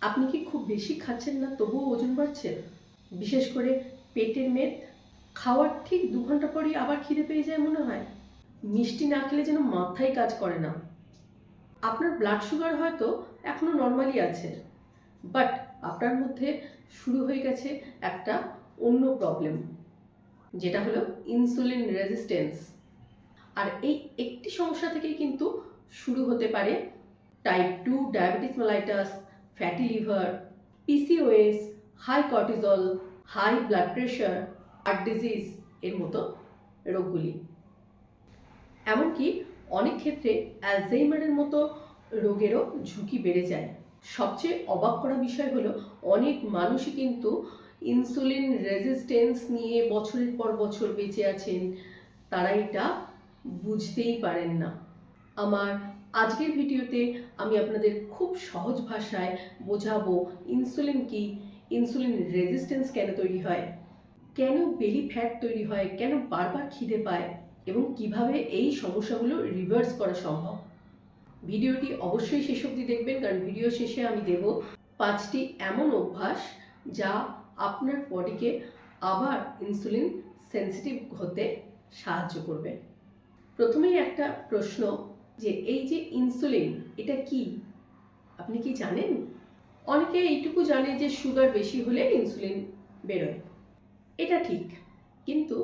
আপনি কি খুব বেশি খাচ্ছেন না তবুও ওজন বাড়ছে? বিশেষ করে পেটের মেদ, খাওয়ার ঠিক 2 ঘন্টা পরই আবার খিদে পেয়ে যায় মনে হয়। মিষ্টি না খেলে যেন মাথাই কাজ করে না। আপনার ব্লাড সুগার হয়তো এখনো নরমালি আছে, বাট আপনার মধ্যে শুরু হয়ে গেছে একটা অন্য প্রবলেম, যেটা হলো ইনসুলিন রেজিস্ট্যান্স। আর এই একটি সমস্যা থেকেই কিন্তু শুরু হতে পারে type 2 diabetes mellitus, fatty liver, PCOS, high cortisol, high blood pressure, heart disease এর মতো রোগগুলি। এমনকি অনেক ক্ষেত্রে অ্যালজাইমারের মতো রোগেরও ঝুঁকি বেড়ে যায়। সবচেয়ে অবাক করা বিষয় হলো অনেক মানুষই কিন্তু ইনসুলিন রেজিস্ট্যান্স নিয়ে বছরের পর বছর বেঁচে আছেন, তারা এটা বুঝতেই পারেন না। আমার আজকের ভিডিওতে আমি আপনাদের খুব সহজ ভাষায় বোঝাবো ইনসুলিন কি, ইনসুলিন রেজিস্ট্যান্স কেন তৈরি হয়, কেন বেলি ফ্যাট তৈরি হয়, কেন বারবার খিদে পায় এবং কিভাবে এই সমস্যাগুলো রিভার্স করা সম্ভব। ভিডিওটি অবশ্যই শেষ অবধি দেখবেন, কারণ ভিডিও শেষে আমি দেব 5টি এমন অভ্যাস যা আপনার বডিকে আবার ইনসুলিন সেন্সিটিভ হতে সাহায্য করবে। প্রথমেই একটা প্রশ্ন, যে এই যে ইনসুলিন এটা কি, আপনি কি জানেন? অনেকে এইটুকু জানে যে সুগার বেশি হলে ইনসুলিন বেরোয়, এটা ঠিক। কিন্তু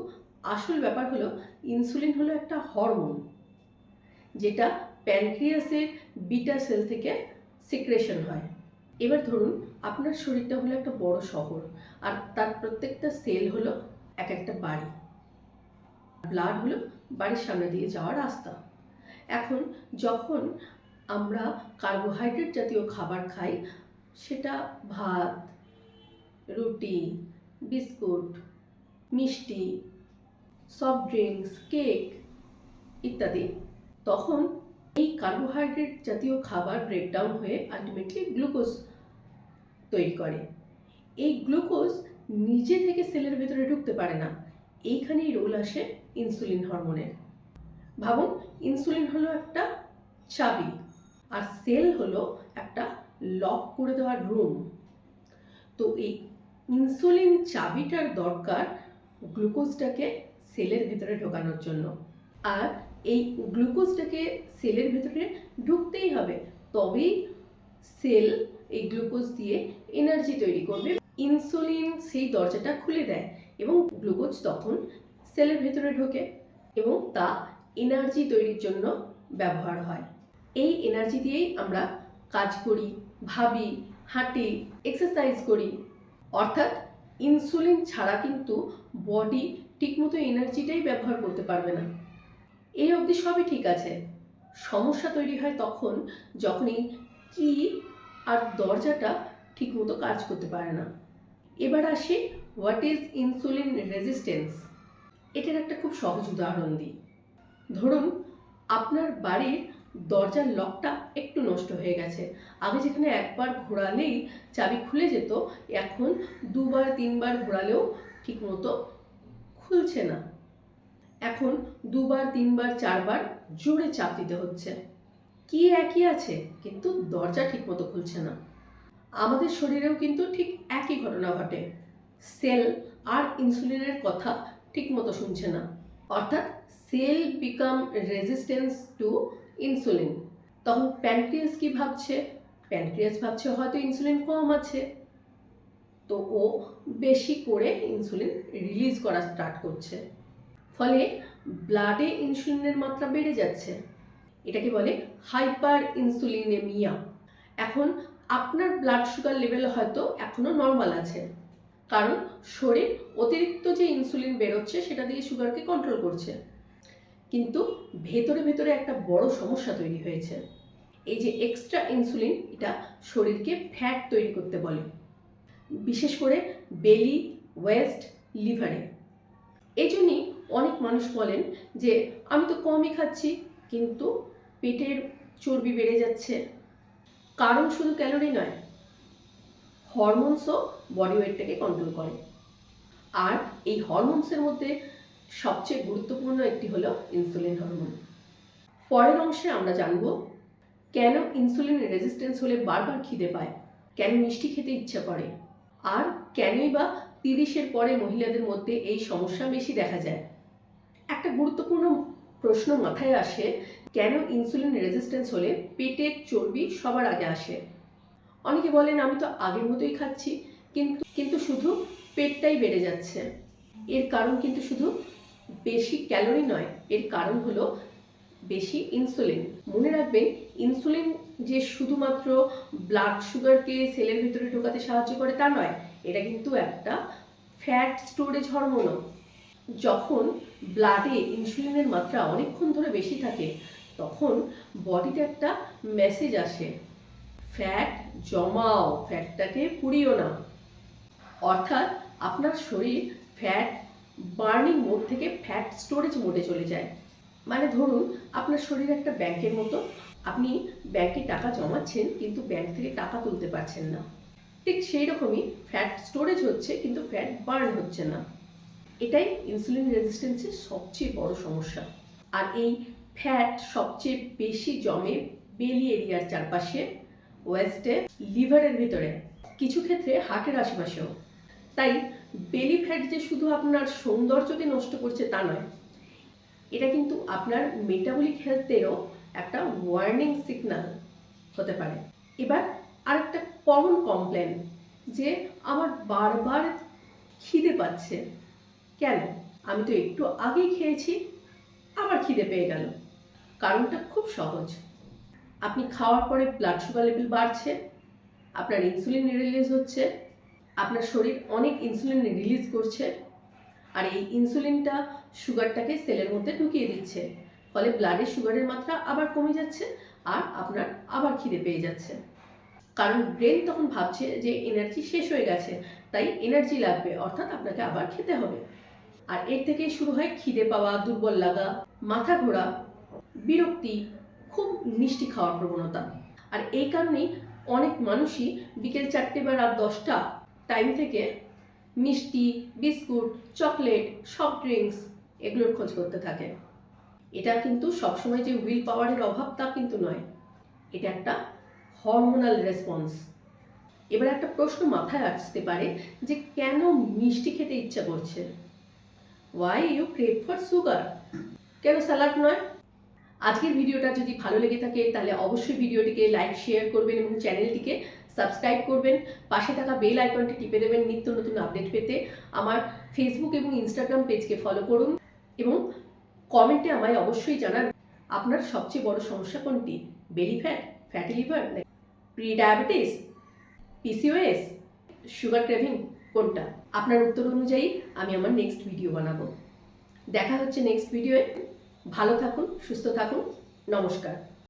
আসল ব্যাপার হলো ইনসুলিন হলো একটা হরমোন, যেটা প্যানক্রিয়াসের বিটা সেল থেকে সিক্রেশন হয়। এবার ধরুন আপনার শরীরটা হলো একটা বড় শহর, আর তার প্রত্যেকটা সেল হলো এক একটা বাড়ি। ব্লাড হলো বাড়ির সামনে দিয়ে যাওয়ার রাস্তা। এখন যখন আমরা কার্বোহাইড্রেট জাতীয় খাবার খাই, সেটা ভাত, রুটি, বিস্কুট, মিষ্টি, সফট ড্রিঙ্কস, কেক ইত্যাদি, তখন এই কার্বোহাইড্রেট জাতীয় খাবার ব্রেকডাউন হয়ে আলটিমেটলি গ্লুকোজ তৈরি করে। এই গ্লুকোজ নিজে থেকে সেলের ভেতরে ঢুকতে পারে না, এইখানেই রোল আসে ইনসুলিন হরমোনের। ভাবুন, ইনসুলিন হলো একটা চাবি, আর সেল হলো একটা লক করে দেওয়ার রুম। তো এই ইনসুলিন চাবিটার দরকার গ্লুকোজটাকে সেলের ভেতরে ঢোকানোর জন্য, আর এই গ্লুকোজটাকে সেলের ভেতরে ঢুকতেই হবে, তবেই সেল এই গ্লুকোজ দিয়ে এনার্জি তৈরি করবে। ইনসুলিন সেই দরজাটা খুলে দেয় এবং গ্লুকোজ তখন সেলের ভেতরে ঢোকে এবং তা এনার্জি তৈরির জন্য ব্যবহার হয়। এই এনার্জি দিয়েই আমরা কাজ করি, ভাবি, হাঁটি, এক্সারসাইজ করি। অর্থাৎ ইনসুলিন ছাড়া কিন্তু বডি ঠিকমতো এনার্জিটাই ব্যবহার করতে পারবে না। এই অবধি সবই ঠিক আছে। সমস্যা তৈরি হয় তখন যখন এই কি আর দরজাটা ঠিকমতো কাজ করতে পারে না। এবার আসি, হোয়াট ইজ ইনসুলিন রেজিস্ট্যান্স। এটার একটা খুব সহজ উদাহরণ দিই। ধরুন আপনার বাড়ির দরজার লকটা একটু নষ্ট হয়ে গেছে। আগে যেখানে একবার ঘোরালেই চাবি খুলে যেত, এখন 2বার 3বার ঘোরালেও ঠিকমতো খুলছে না। এখন 2বার 3বার 4বার জোরে চাপ দিতে হচ্ছে। কি একই আছে, কিন্তু দরজা ঠিকমতো খুলছে না। আমাদের শরীরেও কিন্তু ঠিক একই ঘটনা ঘটে। সেল আর ইনসুলিনের কথা ঠিকমতো শুনছে না, অর্থাৎ cell become resistance to insulin. তখন প্যানক্রিয়াস কি ভাবছে? প্যানক্রিয়াস ভাবছে হয়তো ইনসুলিন কম আছে, তো ও বেশি করে ইনসুলিন রিলিজ করা স্টার্ট করছে। ফলে ব্লাডে ইনসুলিনের মাত্রা বেড়ে যাচ্ছে। এটাকে বলে হাইপার ইনসুলিনেমিয়া। এখন আপনার ব্লাড সুগার লেভেল হয়তো এখনো নর্মাল আছে, কারণ শরীর অতিরিক্ত যে ইনসুলিন বেরোচ্ছে সেটা দিয়ে সুগারকে কন্ট্রোল করছে। কিন্তু ভেতরে ভেতরে একটা বড় সমস্যা তৈরি হয়েছে। এই যে এক্সট্রা ইনসুলিন, এটা শরীরকে ফ্যাট তৈরি করতে বলে, বিশেষ করে বেলি, ওয়েস্ট, লিভারে। এই জন্যই অনেক মানুষ বলেন যে আমি তো কমই খাচ্ছি, কিন্তু পেটের চর্বি বেড়ে যাচ্ছে। কারণ শুধু ক্যালোরি নয়, হরমোনসও বডি ওয়েটটাকে কন্ট্রোল করে। আর এই হরমোনসের মধ্যে সবচেয়ে গুরুত্বপূর্ণ একটি হলো ইনসুলিন হরমোন। পরের অংশে আমরা জানব কেন ইনসুলিন রেজিস্ট্যান্স হলে বারবার খিদে পায়, কেন মিষ্টি খেতে ইচ্ছা করে, আর কেনই বা 30-এর পরে মহিলাদের মধ্যে এই সমস্যা বেশি দেখা যায়। একটা গুরুত্বপূর্ণ প্রশ্ন মাথায় আসে, কেন ইনসুলিন রেজিস্ট্যান্স হলে পেটের চর্বি সবার আগে আসে। অনেকে বলেন আমি তো আগের মতোই খাচ্ছি, কিন্তু কিন্তু শুধু পেটটাই বেড়ে যাচ্ছে। এর কারণ কিন্তু শুধু বেশি ক্যালোরি নয়, এর কারণ হলো বেশি ইনসুলিন। মনে রাখবেন, ইনসুলিন যে শুধুমাত্র ব্লাড সুগারকে সেলের ভিতরে ঢোকাতে সাহায্য করে তা নয়, এটা কিন্তু একটা ফ্যাট স্টোরেজ হরমোনও। যখন ব্লাডে ইনসুলিনের মাত্রা অনেকক্ষণ ধরে বেশি থাকে, তখন বডিতে একটা মেসেজ আসে, ফ্যাট জমাও, ফ্যাটটাকে পুড়িও না। অর্থাৎ আপনার শরীর ফ্যাট বার্নিং মোড থেকে ফ্যাট স্টোরেজ মোডে চলে যায়। মানে ধরুন আপনার শরীর একটা ব্যাংকের মতো, আপনি ব্যাংকে টাকা জমাচ্ছেন কিন্তু ব্যাংক থেকে টাকা তুলতে পারছেন না। ঠিক সেই রকমই ফ্যাট স্টোরেজ হচ্ছে কিন্তু ফ্যাট বার্ন হচ্ছে না। এটাই ইনসুলিন রেজিস্ট্যান্সের সবচেয়ে বড় সমস্যা। আর এই ফ্যাট সবচেয়ে বেশি জমে বেলি এরিয়ার চারপাশে, ওয়েস্টে, লিভারের ভিতরে, কিছু ক্ষেত্রে হার্টের আশেপাশেও। তাই বেলি ফ্যাট যে শুধু আপনার সৌন্দর্যকে নষ্ট করছে তা নয়, এটা কিন্তু আপনার মেটাবলিক হেলথেরও একটা ওয়ার্নিং সিগন্যাল হতে পারে। এবার আরেকটা কমন কমপ্লেন, যে আমার বারবার খিদে পাচ্ছে। কেন? আমি তো একটু আগেই খেয়েছি, আবার খিদে পেয়ে গেল। কারণটা খুব সহজ। আপনি খাওয়ার পরে ব্লাড সুগার লেভেল বাড়ছে, আপনার ইনসুলিন রিলিজ হচ্ছে, আপনার শরীর অনেক ইনসুলিন রিলিজ করছে, আর এই ইনসুলিনটা সুগারটাকে সেলের মধ্যে ঢুকিয়ে দিচ্ছে। ফলে ব্লাডে সুগারের মাত্রা আবার কমে যাচ্ছে, আর আপনার আবার খিদে পেয়ে যাচ্ছে। কারণ ব্রেন তখন ভাবছে যে এনার্জি শেষ হয়ে গেছে, তাই এনার্জি লাগবে, অর্থাৎ আপনাকে আবার খেতে হবে। আর এর থেকেই শুরু হয় খিদে পাওয়া, দুর্বল লাগা, মাথা ঘোরা, বিরক্তি, খুব মিষ্টি খাওয়ার প্রবণতা। আর এই কারণেই অনেক মানুষই বিকেল 4টে বা রাত 10টা টাইম থেকে মিষ্টি, বিস্কুট, চকলেট, সফট ড্রিঙ্কস এগুলোর খোঁজ করতে থাকে। এটা কিন্তু সবসময় যে উইল পাওয়ারের অভাব তা কিন্তু নয়, এটা একটা হরমোনাল রেসপন্স। এবার একটা প্রশ্ন মাথায় আসতে পারে যে কেন মিষ্টি খেতে ইচ্ছা করছে? Why you crave for sugar? কেন স্যালাড নয়? আজকের ভিডিওটা যদি ভালো লেগে থাকে তাহলে অবশ্যই ভিডিওটিকে লাইক, শেয়ার করবেন এবং চ্যানেলটিকে সাবস্ক্রাইব করবেন। পাশে থাকা বেল আইকনটি টিপে দেবেন নিত্য নতুন আপডেট পেতে। আমার ফেসবুক এবং ইনস্টাগ্রাম পেজকে ফলো করুন এবং কমেন্টে আমায় অবশ্যই জানান আপনার সবচেয়ে বড় সমস্যা কোনটি? Belly fat, fatty liver, pre diabetes, PCOS, sugar craving, কোনটা? আপনার উত্তর অনুযায়ী আমি আমার নেক্সট ভিডিও বানাবো। দেখা হচ্ছে নেক্সট ভিডিওয়ে। ভালো থাকুন, সুস্থ থাকুন, নমস্কার।